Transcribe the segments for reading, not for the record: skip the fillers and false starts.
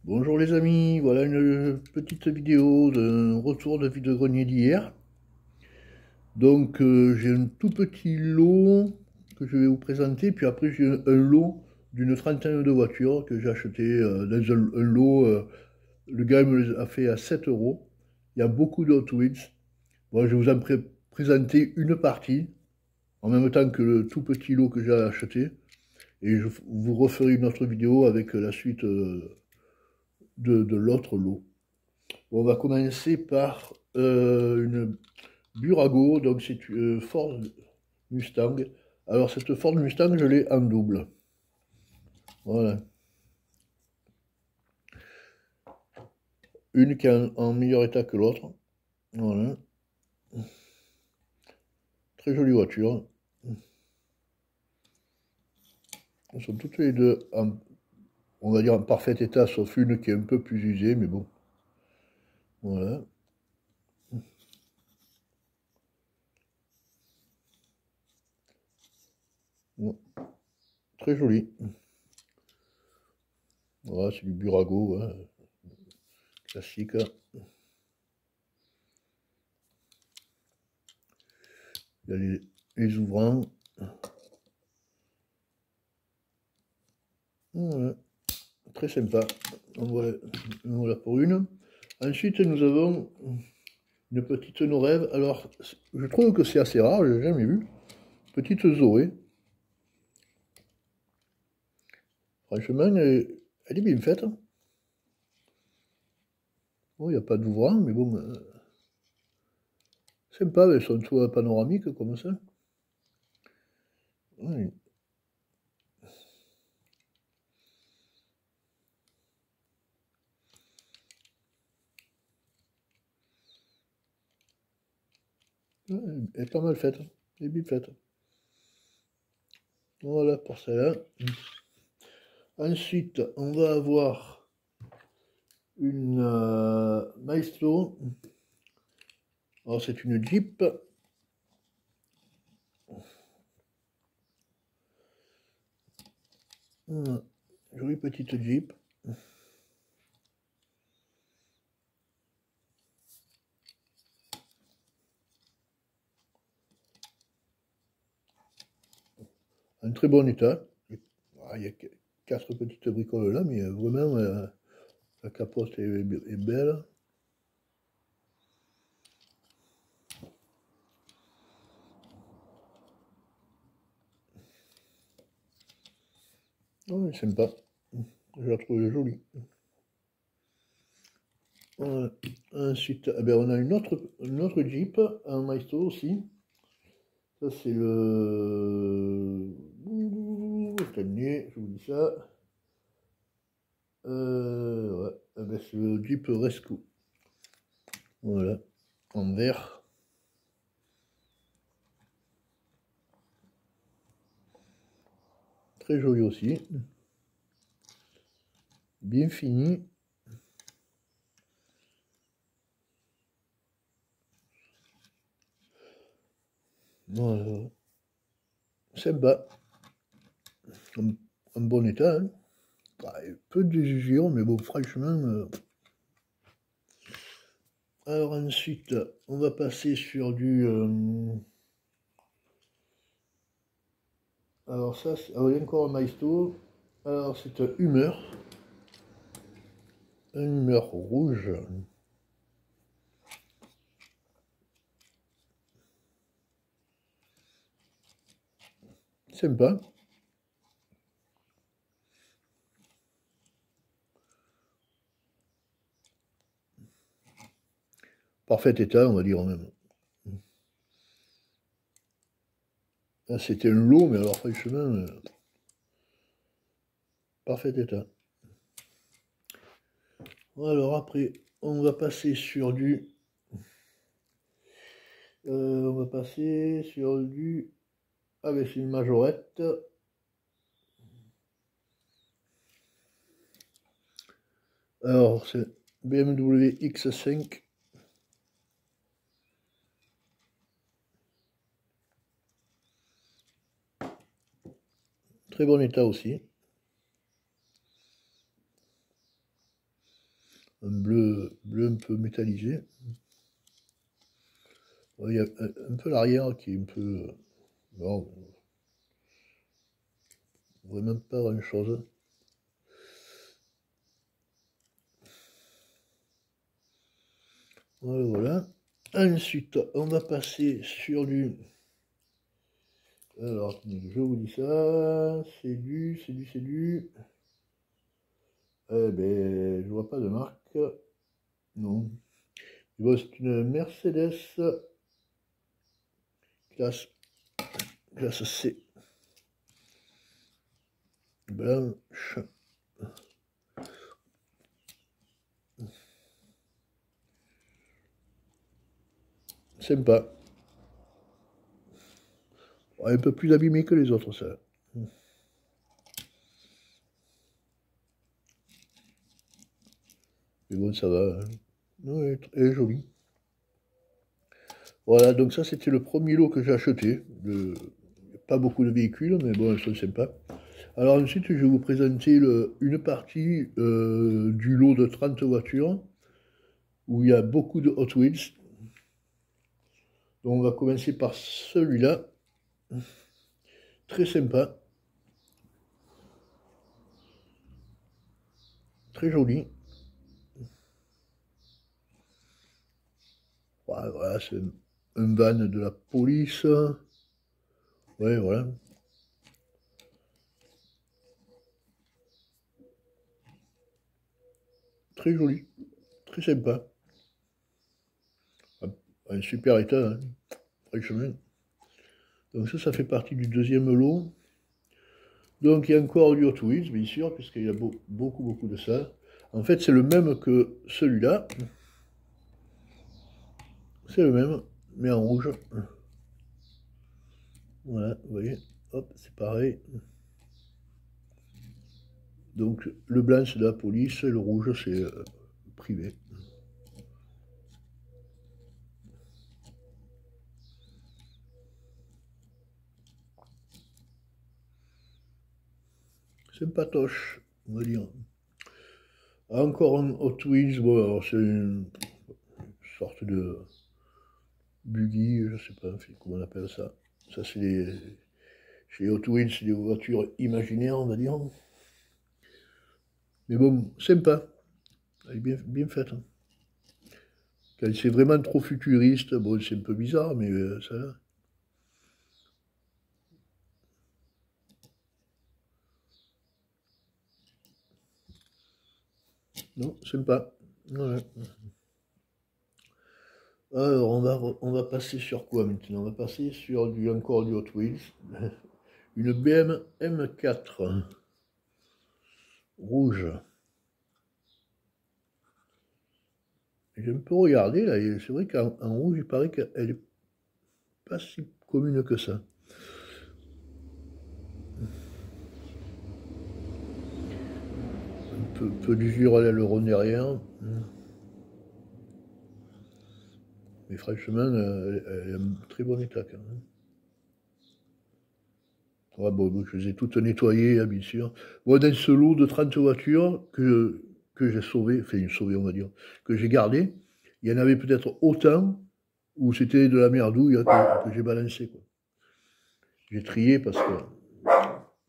Bonjour les amis, voilà une petite vidéo d'un retour de vide-grenier d'hier. Donc j'ai un tout petit lot que je vais vous présenter, puis après j'ai un lot d'une trentaine de voitures que j'ai acheté dans un lot, le gars me les a fait à 7 euros. Il y a beaucoup de Hot Wheels. Bon, je vais vous en présenter une partie, en même temps que le tout petit lot que j'ai acheté, et je vous referai une autre vidéo avec la suite de l'autre lot. Bon, on va commencer par une Burago, donc c'est une Ford Mustang. Alors cette Ford Mustang, je l'ai en double. Voilà. Une qui est en meilleur état que l'autre. Voilà. Très jolie voiture. Elles sont toutes les deux on va dire en parfait état, sauf une qui est un peu plus usée, mais bon. Voilà. Bon, très joli. Voilà, c'est du Burago, hein, classique. Il y a les ouvrants. Voilà. Très sympa. Voilà pour une. Ensuite, nous avons une petite no rêve. Alors, je trouve que c'est assez rare, je l'ai jamais vu. Petite Zoé. Franchement, elle est bien faite. Bon, il n'y a pas d'ouvrant, mais bon, sympa avec son toit panoramique comme ça. Oui. Ouais, elle est pas mal faite. Elle est bien faite. Voilà pour celle-là. Ensuite, on va avoir une Maestro. Alors, c'est une Jeep. Jolie petite Jeep. En très bon état. Il y a quatre petites bricoles là, mais vraiment, la capote est belle. Oh, elle est sympa. Je la trouve jolie. Voilà. Ensuite, eh ben, on a une autre Jeep, un Maestro aussi. Ça, c'est le... Attendez, je vous dis ça. Ouais, eh ben, c'est le Jeep Rescue. Voilà, en vert. Très joli aussi. Bien fini. Voilà. Sympa. En, en bon état, hein. Bah, peu d'usure, mais bon, franchement. Alors ensuite, on va passer sur du... alors ça, il y a encore un Maestro. Alors c'est un Hummer. Un Hummer rouge. Sympa. Parfait état, on va dire même. Là, c'était un lot, mais alors franchement, parfait état. Alors après, on va passer sur du... on va passer sur du... avec une majorette. Alors, c'est BMW X5. Très bon état aussi. un bleu un peu métallisé. Il y a un peu l'arrière qui est un peu... bon, vraiment pas grand chose. Voilà, voilà. Ensuite, on va passer sur du... Alors, je vous dis ça, c'est du... Eh ben, je vois pas de marque. Non. Bon, c'est une Mercedes classe C. Blanche. Sympa. Un peu plus abîmé que les autres, ça. Mais bon, ça va. Hein. Ouais, très joli. Voilà, donc ça, c'était le premier lot que j'ai acheté. Pas beaucoup de véhicules, mais bon, ils sont sympas. Alors ensuite, je vais vous présenter une partie du lot de 30 voitures, où il y a beaucoup de Hot Wheels. Donc on va commencer par celui-là. Très sympa. Très joli. Voilà, c'est un van de la police. Ouais, voilà. Très joli. Très sympa. Un super état, hein, franchement. Donc ça fait partie du deuxième lot. Donc il y a encore du Hot Wheels, bien sûr, puisqu'il y a beaucoup de ça. En fait, c'est le même que celui-là. C'est le même, mais en rouge. Voilà, vous voyez. Hop, c'est pareil. Donc le blanc, c'est de la police, et le rouge, c'est privé. Sympatoche, on va dire. Encore un Hot Wheels, bon, c'est une sorte de buggy, je sais pas comment on appelle ça. Ça, c'est chez Hot Wheels, c'est des voitures imaginaires, on va dire. Mais bon, sympa. Elle est bien faite. Hein. Quand c'est vraiment trop futuriste, bon, c'est un peu bizarre, mais ça va. Non, sympa. Ouais. Alors, on va passer sur quoi maintenant? On va passer sur encore du Hot Wheels. Une BM M4 rouge. J'ai un peu regardé là, et c'est vrai qu'en rouge, il paraît qu'elle est pas si commune que ça. Un peu d'usure à l'aileron derrière. Mais franchement, elle est en très bon état quand même. Ouais, bon, je les ai toutes nettoyées, hein, bien sûr. Bon, dans ce lot de 30 voitures que j'ai sauvé, enfin sauvé on va dire, que j'ai gardé, il y en avait peut-être autant où c'était de la merdouille hein, que j'ai balancé. J'ai trié parce que...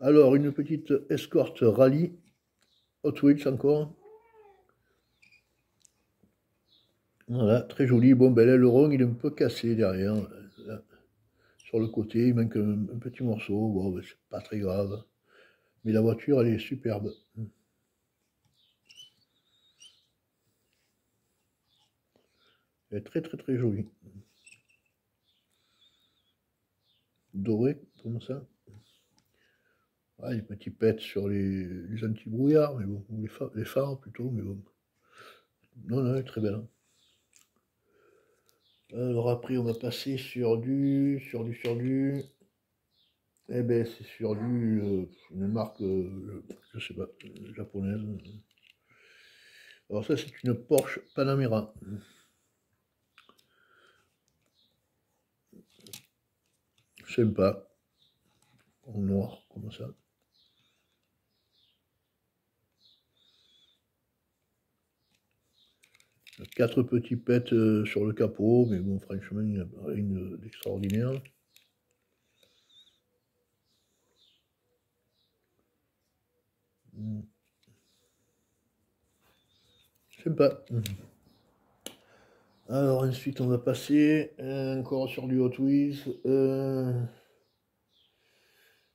Alors, une petite escorte rallye, Hot Wheels encore. Voilà, très joli. Bon, ben l'aileron, il est un peu cassé derrière. Là, sur le côté, il manque un petit morceau. Bon, ben, c'est pas très grave. Mais la voiture, elle est superbe. Elle est très jolie. Dorée, comme ça. Ah, les petits pets sur les anti-brouillards, mais bon, ou les phares plutôt, mais bon. Non, non, elle est très belle. Alors après, on va passer sur eh ben, c'est sur une marque, je sais pas, japonaise. Alors ça, c'est une Porsche Panamera. Sympa, en noir, comme ça. 4 petits pets sur le capot, mais bon, franchement, il n'y a rien d'extraordinaire. Sympa. Alors ensuite on va passer encore sur du Hot Wheels. Le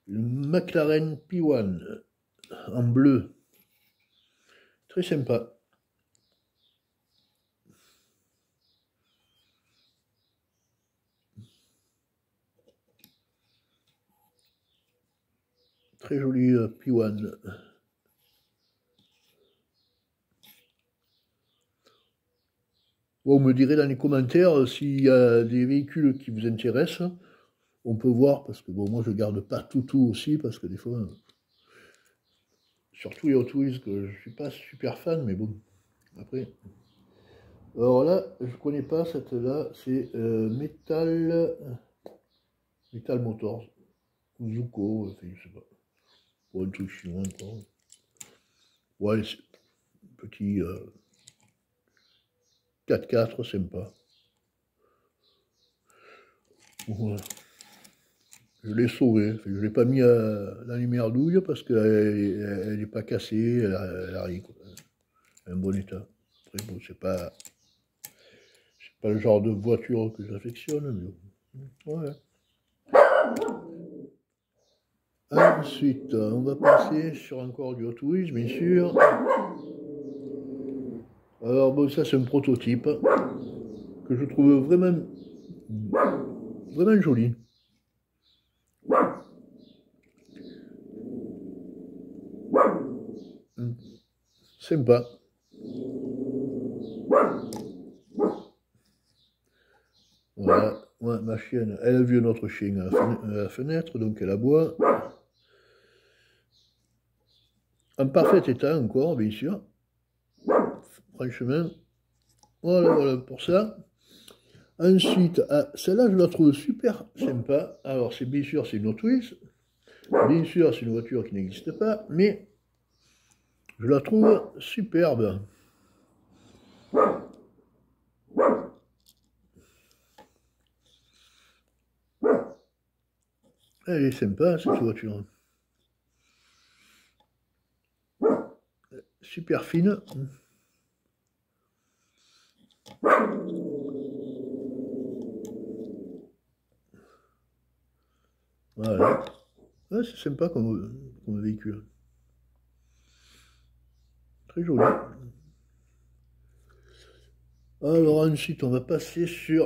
McLaren P1 en bleu. Très sympa. Très joli P1. Bon, vous me direz dans les commentaires s'il y a des véhicules qui vous intéressent. On peut voir, parce que bon, moi je garde pas tout aussi, parce que des fois, surtout les Hot Wheels, que je suis pas super fan, mais bon, après. Alors là, je connais pas cette là, c'est Metal Motors, ou Zuko, enfin, je sais pas. Ou un truc chinois encore. Ouais, petit 4x4 sympa. Voilà. Je l'ai sauvé, enfin, je ne l'ai pas mis dans les merdouilles parce qu'elle n'est pas cassée, elle a rien, quoi. Elle est en bon état. Après, bon, c'est pas le genre de voiture que j'affectionne, mais bon. Ouais. Ensuite, on va passer sur encore du Hot Wheels, bien sûr. Alors bon, ça c'est un prototype que je trouve vraiment joli. Sympa. Voilà, ouais, ma chienne, elle a vu notre chien à la fenêtre, donc elle aboie. En parfait état encore, bien sûr. Franchement, voilà pour ça. Ensuite, celle-là, je la trouve super sympa. Alors, c'est bien sûr, c'est une Hot Wheels. Bien sûr, c'est une voiture qui n'existe pas, mais je la trouve superbe. Elle est sympa, cette voiture. Super fine. Voilà. Ouais, c'est sympa comme véhicule. Très joli. Alors ensuite, on va passer sur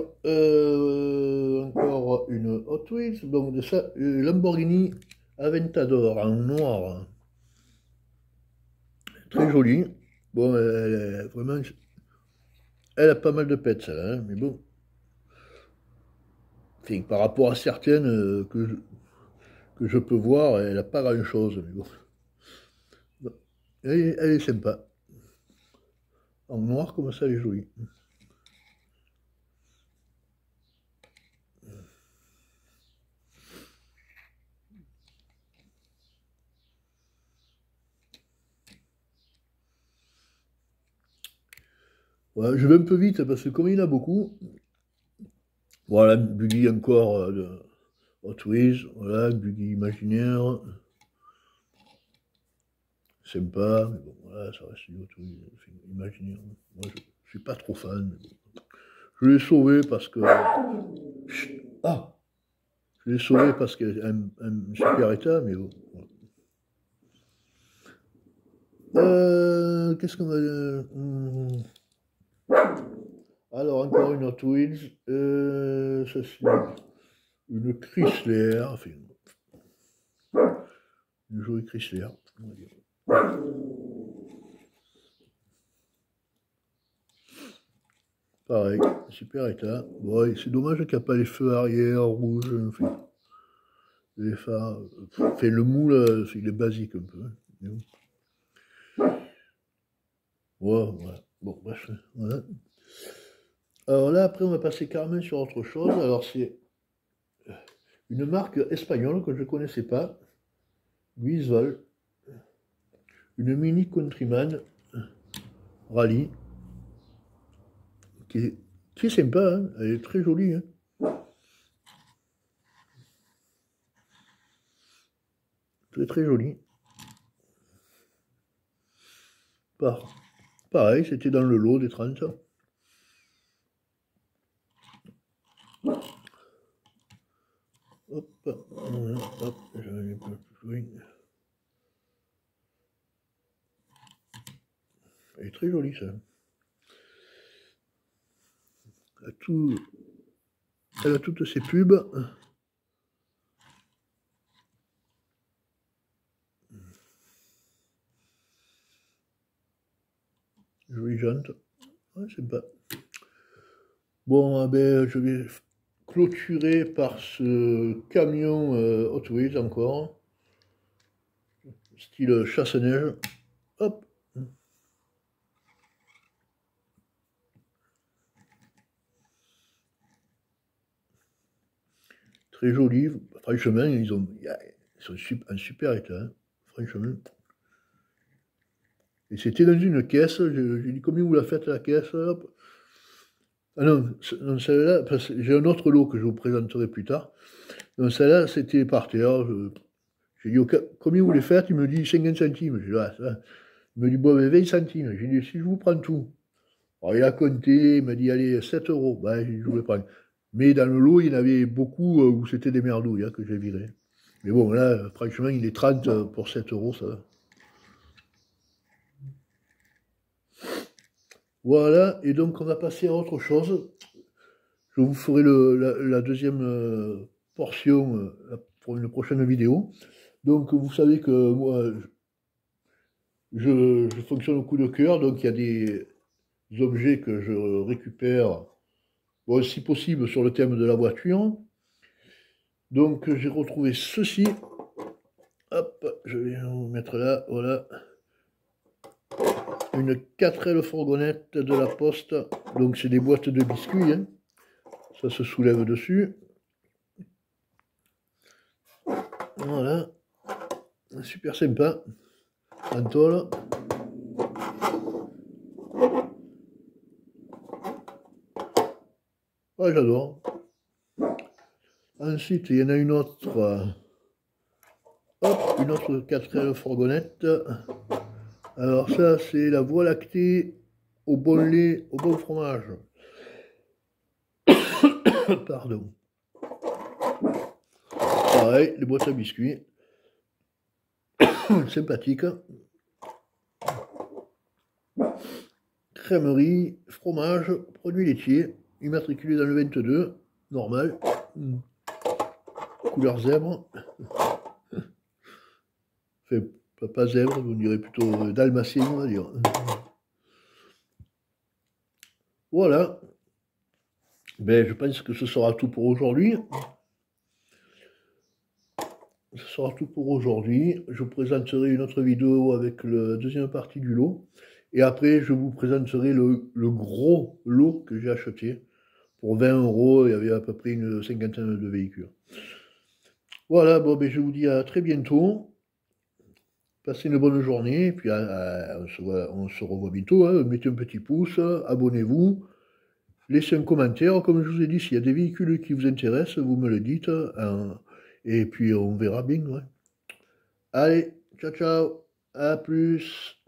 encore une Hot Wheels. Donc de ça, Lamborghini Aventador en noir. Très jolie. Bon, vraiment, elle a pas mal de pets, celle-là, hein, mais bon. Enfin, par rapport à certaines que je peux voir, elle n'a pas grand-chose, mais bon. Elle est sympa. En noir, comme ça, elle est jolie. Voilà, je vais un peu vite parce que comme il y en a beaucoup, voilà, Buggy encore de Hot Wheels, voilà, Buggy imaginaire, sympa, mais bon, voilà, ça reste du Hot Wheels imaginaire. Moi, je suis pas trop fan, mais bon. Je l'ai sauvé parce que... Ah! Je l'ai sauvé parce qu'elle est un super état, mais bon. Qu'est-ce qu'on va... Alors, encore une Hot Wheels. Ça, c'est une Chrysler. Enfin, une jolie Chrysler, on va dire. Pareil, super état. Bon, c'est dommage qu'il n'y a pas les feux arrière rouges. Enfin, les phares. Enfin, le moule, il est basique un peu. Hein. Ouais, voilà. Bon, bref, voilà. Alors là, après, on va passer carrément sur autre chose. Alors, c'est une marque espagnole que je ne connaissais pas. Guizol. Une Mini Countryman Rallye. qui est sympa, hein. Elle est très jolie. Hein. Très très jolie. Pareil, c'était dans le lot des 30. Hop, hop, je vais un peu plus loin. Elle est très jolie, ça. Elle a toutes ses pubs. Jolie jante. Ouais, sympa. Bon, ben, je vais clôturer par ce camion Hot Wheels encore. Style chasse-neige. Hop. Très joli. Franchement, ils sont en super état. Hein. Franchement. Et c'était dans une caisse. J'ai dit combien vous la faites la caisse? Hop. Ah non, celle-là, j'ai un autre lot que je vous présenterai plus tard. Donc celle-là, c'était par terre. J'ai dit combien vous les faites? Il me dit 50 centimes. J'ai dit, ah, ça. Il me dit bon, 20 centimes. J'ai dit si je vous prends tout. Alors il a compté, il m'a dit allez, 7 euros. Ben, je vous les prends. Mais dans le lot, il y en avait beaucoup où c'était des merdouilles hein, que j'ai viré. Mais bon, là, franchement, il est 30 pour 7 euros, ça va. Voilà, et donc on va passer à autre chose. Je vous ferai la deuxième portion pour une prochaine vidéo. Donc vous savez que moi, je fonctionne au coup de cœur, donc il y a des objets que je récupère, bon, si possible, sur le thème de la voiture. Donc j'ai retrouvé ceci. Hop, je vais vous mettre là, voilà. Une 4L fourgonnette de la Poste. Donc c'est des boîtes de biscuits. Hein. Ça se soulève dessus. Voilà. Super sympa. En tôle. Ah, j'adore. Ensuite, il y en a une autre. Hop, une autre 4L fourgonnette. Alors ça, c'est la Voie lactée au bon lait, au bon fromage. Pardon. Pareil, les boîtes à biscuits. Sympathique. Crèmerie, fromage, produits laitiers. Immatriculé dans le 22. Normal. Couleur zèbre. Enfin, pas zèbre, on dirait plutôt dalmatien, on va dire. Voilà. Ben, je pense que ce sera tout pour aujourd'hui. Ce sera tout pour aujourd'hui. Je vous présenterai une autre vidéo avec la deuxième partie du lot. Et après, je vous présenterai le gros lot que j'ai acheté. Pour 20 euros, il y avait à peu près une cinquantaine de véhicules. Voilà, bon, ben, je vous dis à très bientôt. Passez une bonne journée. Et puis, on se revoit bientôt. Hein. Mettez un petit pouce, abonnez-vous. Laissez un commentaire. Comme je vous ai dit, s'il y a des véhicules qui vous intéressent, vous me le dites. Hein. Et puis, on verra bien. Ouais. Allez, ciao, ciao. À plus.